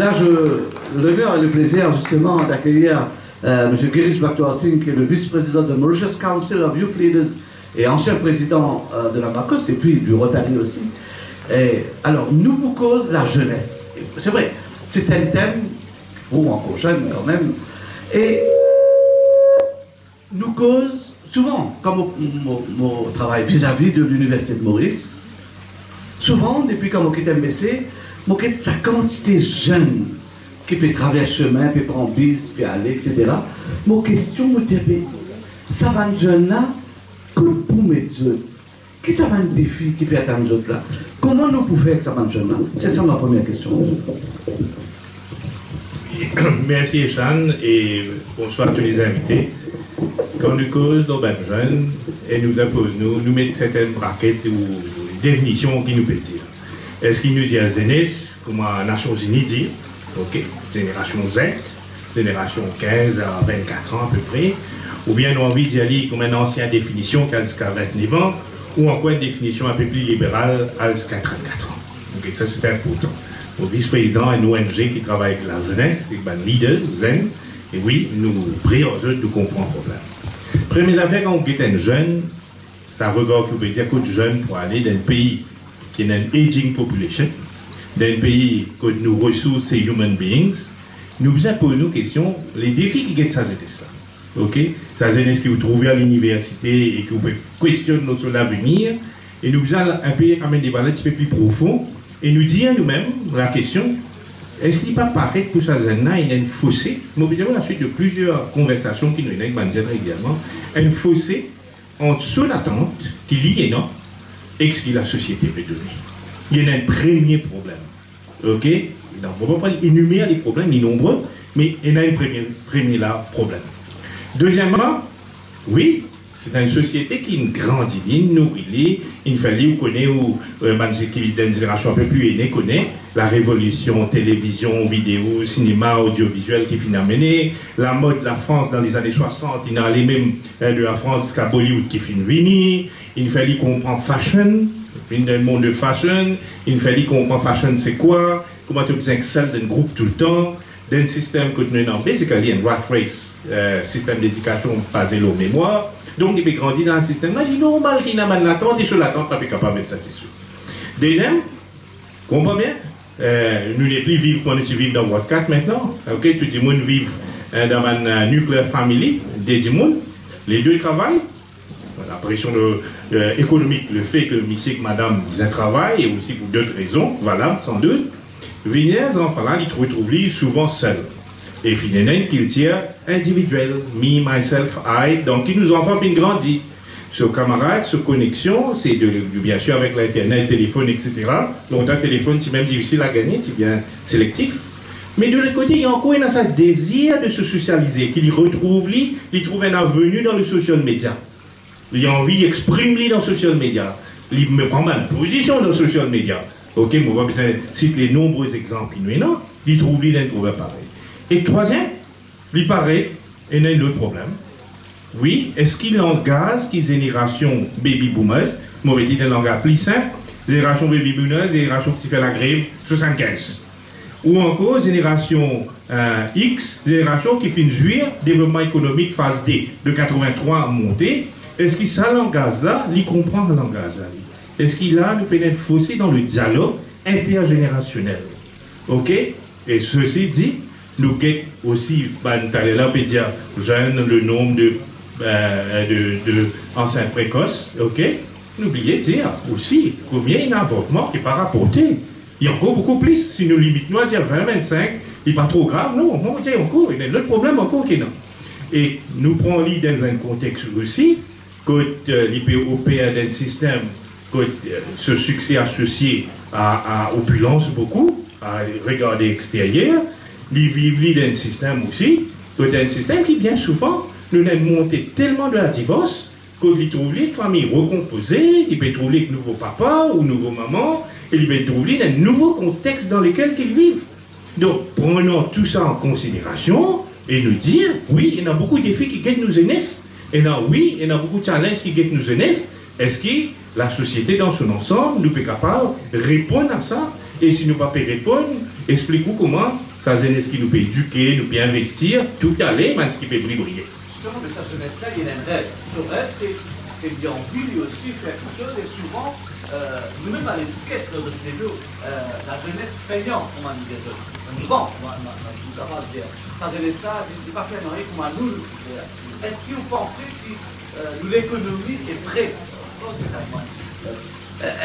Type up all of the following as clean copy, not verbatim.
là, l'honneur et le plaisir justement d'accueillir M. Girish Bhakwar Singh, qui est le vice-président de Mauritius Council of Youth Leaders et ancien président de la MACOS et puis du Rotary aussi. Et, alors, nous vous cause la jeunesse. C'est vrai, c'est un thème, ou encore jeune quand même, et nous cause souvent, comme mon travail vis-à-vis de l'Université de Maurice, souvent, depuis quand je quitte MBC, je quitte sa quantité jeune qui peut traverser le chemin, peut prendre bis, peut aller, etc. Mon question, je dis, ça va être jeune là, comment pour mettre ça? Qui ça va être des défi qui peut atteindre nous autres là? Comment nous pouvons faire que ça va être jeune là? C'est ça ma première question. Merci Echan et bonsoir à tous les invités. Quand nous causons nos belles jeunes et nous imposons, nous mettons certaines braquettes ou définitions qui nous peut dire. Est-ce qu'il nous dit à Zénis, comme à Nations Unies dit, ok, génération Z, génération 15 à 24 ans à peu près, ou bien nous avons envie d'y aller comme une ancienne définition qu'à 29 ans, ou encore une définition un peu plus libérale à 34 ans. Ok, ça c'est important. Au vice-président et une ONG qui travaille avec la jeunesse, avec les leaders, zen, et oui, nous prions aux autres de comprendre le problème. Première affaire, quand on est un jeune, ça regarde que vous pouvez dire que jeune pour aller dans un pays qui a une aging population, dans un pays que nos ressources c'est human beings, nous posons nos questions, les défis qui guettent ça, c'était ça. Ok? Ça, c'est ce que vous trouvez à l'université et que vous pouvez questionner sur l'avenir, et nous faisons un peu amener des balles un petit peu plus profonds, et nous dire nous-mêmes la question, est-ce qu'il n'est pas pareil que pour ça, il y a une fossé, nous avons la suite de plusieurs conversations qui nous ont également, un fossé entre sous l'attente qui lie non et ce que la société peut donner. Il y a un premier problème. Ok? Donc, on ne va pas énumérer les problèmes, ni nombreux, mais il y a un premier problème. Deuxièmement, oui, c'est une société qui grandit, il nourrit, il fallait vous connaître, ou une génération un peu plus aînée connaît la révolution télévision, vidéo, cinéma, audiovisuel qui finit à mener, la mode de la France dans les années 60, il y a les mêmes de la France qu'à Bollywood qui finit venir, il fallait comprendre fashion, dans le monde de fashion, il fallait comprendre fashion c'est quoi, comment tu peux excel d'un groupe tout le temps, d'un système que nous avons, basically un rat race, système d'éducation basé sur mémoire. Donc, il peut grandir dans un système-là, il est normal qu'il n'a pas l'attente, et sur l'attente, il n'est pas capable d'être satisfait. Deuxième, comprends bien, nous ne plus vivre quand nous vivons dans votre 4 maintenant. Ok, tout le monde vit dans une nuclear family, des gens, les deux travaillent. La pression économique, le fait que monsieur et madame travaillent, et aussi pour d'autres raisons, voilà, sans doute. Les enfants-là, ils se retrouvent souvent seuls. Et finalement, qu'ils tirent individuel, me, myself, I, donc qui nous enfants finissent grandir. Ce camarade, ce connexion, c'est bien sûr avec l'internet, téléphone, etc. Donc un téléphone, c'est même difficile à gagner, c'est bien sélectif. Mais de l'autre côté, il y a encore un désir de se socialiser, qu'il retrouve, il trouve un avenue dans le social media. Il a envie d'exprimer dans le social media. Il me prend mal position dans le social media. Ok, moi, je vais citer les nombreux exemples qui nous ont, il trouve pareil. Et troisième, il paraît, il y a un autre problème. Oui, est-ce qu'il engage qui génération baby boomers, moi je dis un langage plus simple, génération baby boomers, génération qui fait la grève 75. Ou encore génération X, génération qui finit jouir développement économique phase D, de 83 à monter. Est-ce qu'il ça langage là, il comprend le langage là? Est-ce qu'il a le pénètre fossé dans le dialogue intergénérationnel? Ok? Et ceci dit, nous guettons aussi, là, peut dire, jeunes, le nombre de enceintes précoces, ok? N'oubliez de dire aussi combien il y a d'avortements qui n'est pas rapporté. Il y a encore beaucoup plus. Si nous limitons à dire 20-25, il n'est pas trop grave, non, on dit encore, il y a d'autres problèmes encore qui non. Et nous prenons l'idée dans un contexte aussi, que l'IPOP a un système, que ce succès associé à opulence beaucoup, à regarder extérieur, ils vivent dans un système aussi, c'est un système qui bien souvent nous a monté tellement de la divorce qu'ils trouvent les familles recomposées, ils peuvent trouver les nouveaux papas ou nouveaux mamans, et ils peuvent trouver un nouveau contexte dans lequel ils vivent. Donc prenons tout ça en considération et nous dire, oui, il y a beaucoup de défis qui guettent nos jeunesse, et là, oui, il y a beaucoup de challenges qui guettent nos jeunesse. Est-ce que la société dans son ensemble nous peut capable de répondre à ça? Et si nous ne pouvons pas répondre, expliquez-nous comment sa jeunesse qui nous peut éduquer, nous peut investir, tout aller, même ce qui peut briller. Justement, de sa jeunesse-là, il y a un rêve. Ce rêve, c'est bien envie lui aussi faire quelque chose, et souvent, nous-mêmes à l'étiquette de vidéo, la jeunesse feignante, comme on dit, nous vend, nous avons à dire. Sa jeunesse-là, je ne sais pas faire comme nous. Est-ce que vous pensez que l'économie est prête?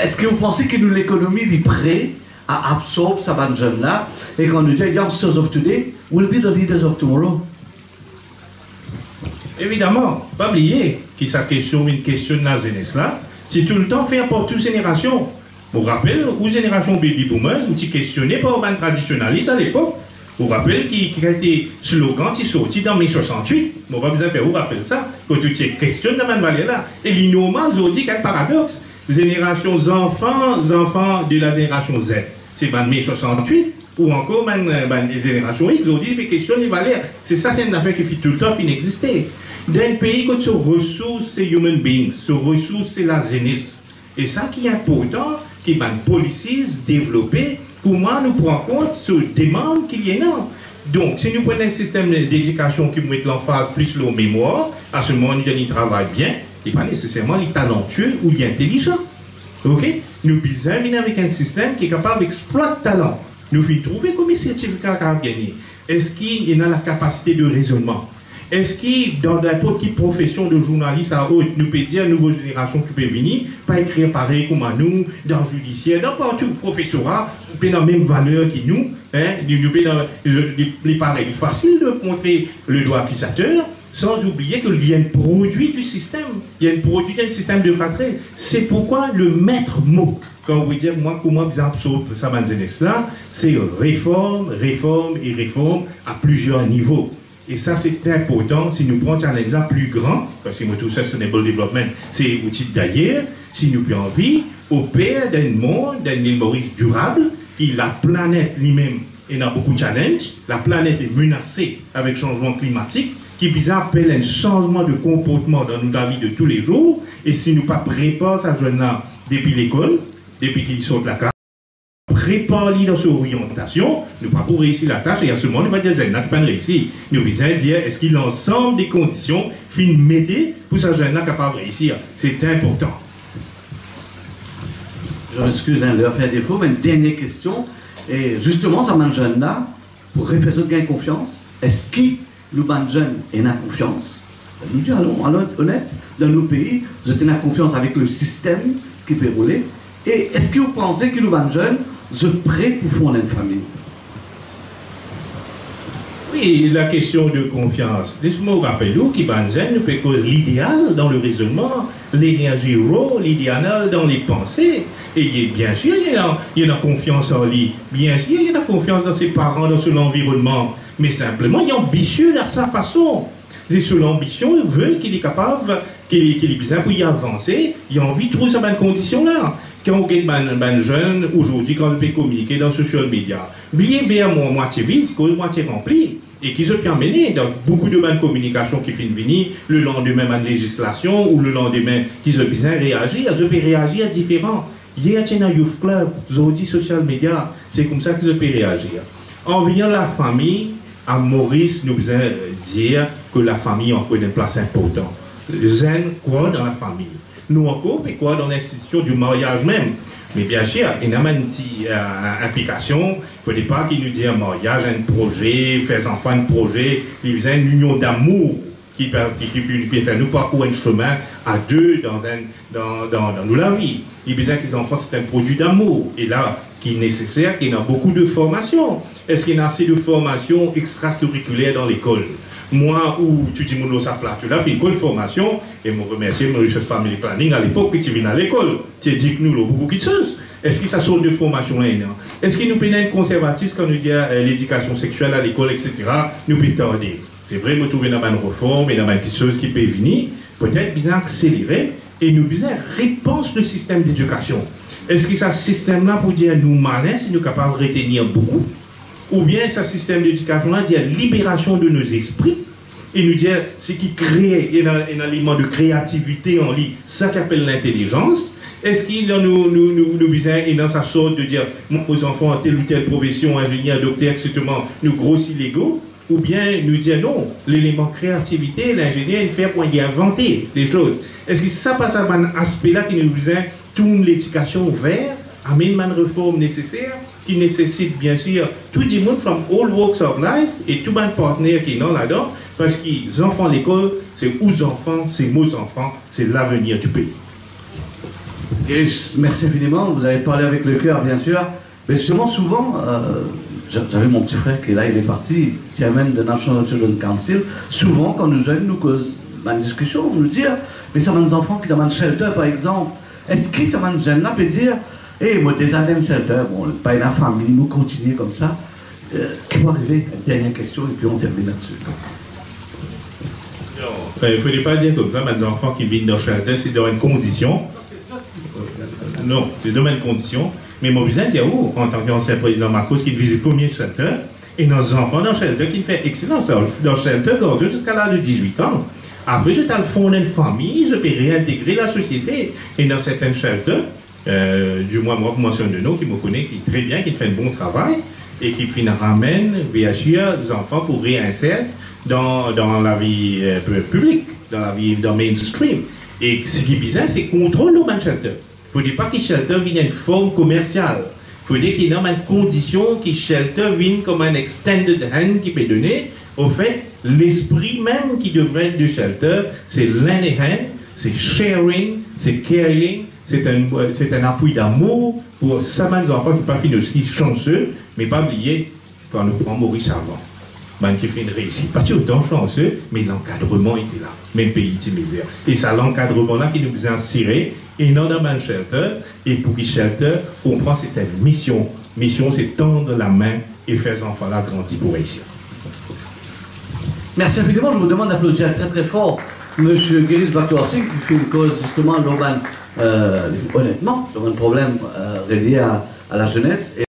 Est-ce que vous pensez que l'économie est prête à absorber sa bande jeune-là, et qu'on nous dit, youngsters of today will be the leaders of tomorrow? Évidemment, pas oublier que sa question, une question de la jeunesse là, c'est tout le temps faire pour toute génération. Vous rappelez, ou génération baby boomers, ou qui questionnait par un traditionnaliste à l'époque. Vous rappelez qu'il y a des slogans qui sont sortis dans 1968. Bon, pas besoin de faire, vous rappelez ça, que tout ces questions de la vallée là. Et l'innovant, je dis qu'il y a un paradoxe. Génération enfants de la génération Z. C'est 1968. Ou encore, les générations X, ont dit, les questions des valeurs. C'est ça, c'est une affaire qui fait tout le temps inexister. Dans un pays, quand sur ressources, c'est human beings, sur ressources, c'est la jeunesse. Et ça qui est important, qui va policies développer, comment nous prendre compte sur les demandes qu'il y a là. Donc, si nous prenons un système d'éducation qui met l'emphase plus la mémoire, à ce moment, il travaille bien, et pas nécessairement il est talentueux ou il est intelligent. Ok? Nous besoin venir avec un système qui est capable d'exploiter le talent. Nous devons trouver combien de certificats qu'on a gagné. Est-ce qu'il a la capacité de raisonnement? Est-ce qu'il, dans n'importe quelle profession de journaliste à haute, nous peut dire à une nouvelle génération qui peut venir, pas écrire pareil comme à nous, dans le judiciaire, dans partout le professorat, nous peut dans la même valeur que nous, hein, nous peut dans les pareils. Il est facile de montrer le doigt accusateur, sans oublier qu'il y a un produit du système, il y a un produit d'un système de rattré. C'est pourquoi le maître mot, quand vous dire moi comment vous absorbez ça là, c'est réforme, réforme et réforme à plusieurs niveaux. Et ça, c'est important si nous prenons un exemple plus grand, parce que tout ça, Sustainable Development, c'est outil d'ailleurs, si nous avons envie, au père d'un monde, d'un île Maurice durable, qui la planète lui-même, il a beaucoup de challenges, la planète est menacée avec le changement climatique, qui appelle un changement de comportement dans notre vie de tous les jours, et si nous ne préparons pas ces jeunes-là depuis l'école, depuis qu'ils sortent de la case, prépare-les dans son orientation, nous ne pas pour réussir la tâche, et à ce moment, nous ne va dire, n'a pas réussi. Nous besoin dire, est-ce qu'il a l'ensemble des conditions, fin métier, pour ce jeune-là capable de réussir. C'est important. Je m'excuse de leur faire défaut, mais une dernière question, et justement, ça m'a jeune-là, pour refaire gagner confiance, est-ce qu'il nous jeunes et n'a confiance? Nous disons, allons être honnêtes, dans nos pays, vous êtes en confiance avec le système qui peut rouler. Et est-ce que vous pensez que nous jeunes sont prêts pour fonder une famille? Oui, la question de confiance. Laisse-moi vous rappeler qui nous peut que l'idéal dans le raisonnement, l'énergie raw, l'idéal dans les pensées. Et bien sûr, il y a confiance en lui. Bien sûr, il y a confiance dans ses parents, dans son environnement. Mais simplement, il est ambitieux à sa façon. C'est sur l'ambition, il veut qu'il est capable, qu'il est bien pour y avancer, il a envie de trouver ces conditions-là. Quand on est un jeune, aujourd'hui, quand on peut communiquer dans les social media, oubliez bien moitié vide, moitié rempli, et qui se peut emmener dans beaucoup de bonnes communications qui finissent venir, le lendemain de la législation, ou le lendemain qui se bien réagir, ils peuvent réagir différent. Hier, il y a un youth club, aujourd'hui, social media, c'est comme ça qu'ils peuvent réagir. En venant la famille, à Maurice, nous devons dire que la famille a encore une place importante. Zen quoi dans la famille. Nous encore, mais quoi dans l'institution du mariage même. Mais bien sûr, il y a une petite implication. Il ne faudrait pas qu'il nous dise un mariage, un projet, faire enfants un projet. Il y a une union d'amour qui peut faire nous parcourir un chemin à deux dans la vie. Il y a besoin que les enfants, c'est un produit d'amour. Et là, qui est nécessaire, il y a beaucoup de formation. Est-ce qu'il y a assez de formation extracurriculaire dans l'école? Moi, où tu dis mon ça tu l'as fait une bonne formation, et je remercie mon recherche family planning à l'époque que tu viens à l'école. Tu dis que nous avons beaucoup de choses. Est-ce que ça sort de formation là? Est-ce qu'il nous peut être conservatisme quand nous dit l'éducation sexuelle à l'école, etc. Nous peut tarder. C'est vrai, nous trouvons dans une réforme et dans une petite chose qui peut venir, peut-être bien accélérer, et nous besoin réponse le système d'éducation. Est-ce que ce système-là pour dire nous malins, si nous sommes capables de retenir beaucoup? Ou bien ce système d'éducation-là dit libération de nos esprits et nous dit ce qui crée un élément de créativité en lui, ça qu'appelle l'intelligence, Est-ce qu'il nous besoin et dans sa sorte de dire aux enfants telle ou telle profession, ingénieur, docteur, etc., nous grossit l'ego, ou bien nous dire non, l'élément créativité, l'ingénieur, il fait pour y inventer des choses. Est-ce que ça passe à un aspect-là qui nous besoin tourne l'éducation vers, amène une réforme nécessaire, qui nécessite bien sûr tout le monde from all walks of life et tout le partenaire qui est là-dedans, parce que les enfants à l'école, c'est aux enfants, c'est nos enfants, c'est l'avenir du pays. Et merci infiniment, vous avez parlé avec le cœur bien sûr, mais justement souvent, j'avais mon petit frère qui est là, il est parti, chairman de National Children's Council, souvent quand nous jeunes nous cause une discussion, on nous dit, mais ça va des enfants qui demandent shelter par exemple, est-ce que ça va des jeunes là peut dire, moi des années de shelter, bon, pas une famille, nous continuer comme ça, qui va arriver, dernière question et puis on termine là-dessus. Il ne faudrait pas dire comme ça, mais les enfants qui vivent dans le shelter, c'est dans une condition. Non, c'est dans une condition. Mais moi, je veux dire, en tant qu'ancien président Marcos, qui visite combien de shelter, et nos enfants dans le shelter qui fait excellent. Dans le shelter, jusqu'à l'âge de 18 ans. Après, je t'ai fondé une famille, je peux réintégrer la société. Et dans certains shelters, du moins, moi, je mentionne de nous, qui me connaît, qui très bien, qui fait un bon travail, et qui ramène, bien sûr, les enfants pour réinsérer dans la vie publique, dans la vie mainstream. Et ce qui est bizarre, c'est qu'on contrôle le shelter. Il ne faut pas que shelter vienne une forme commerciale. Il faut dire qu'il y a une condition que shelter vienne comme un extended hand qui peut donner. Au fait, l'esprit même qui devrait être du shelter, c'est lending hand, c'est sharing, c'est caring, c'est un appui d'amour pour certains enfants qui ne sont pas aussi chanceux, mais pas oublier quand nous prenons Maurice avant. Qui fait une réussite, pas autant chanceux, mais l'encadrement était là, même pays de misère. Et c'est l'encadrement-là qui nous a inséré, et non dans un shelter, et pour que shelter comprend c'est une mission. Mission, c'est tendre la main et faire ces enfants-là grandir pour réussir. Merci infiniment, je vous demande d'applaudir très très fort M. Giris Baktoursi qui fait une cause justement, honnêtement, sur un problème relié à la jeunesse.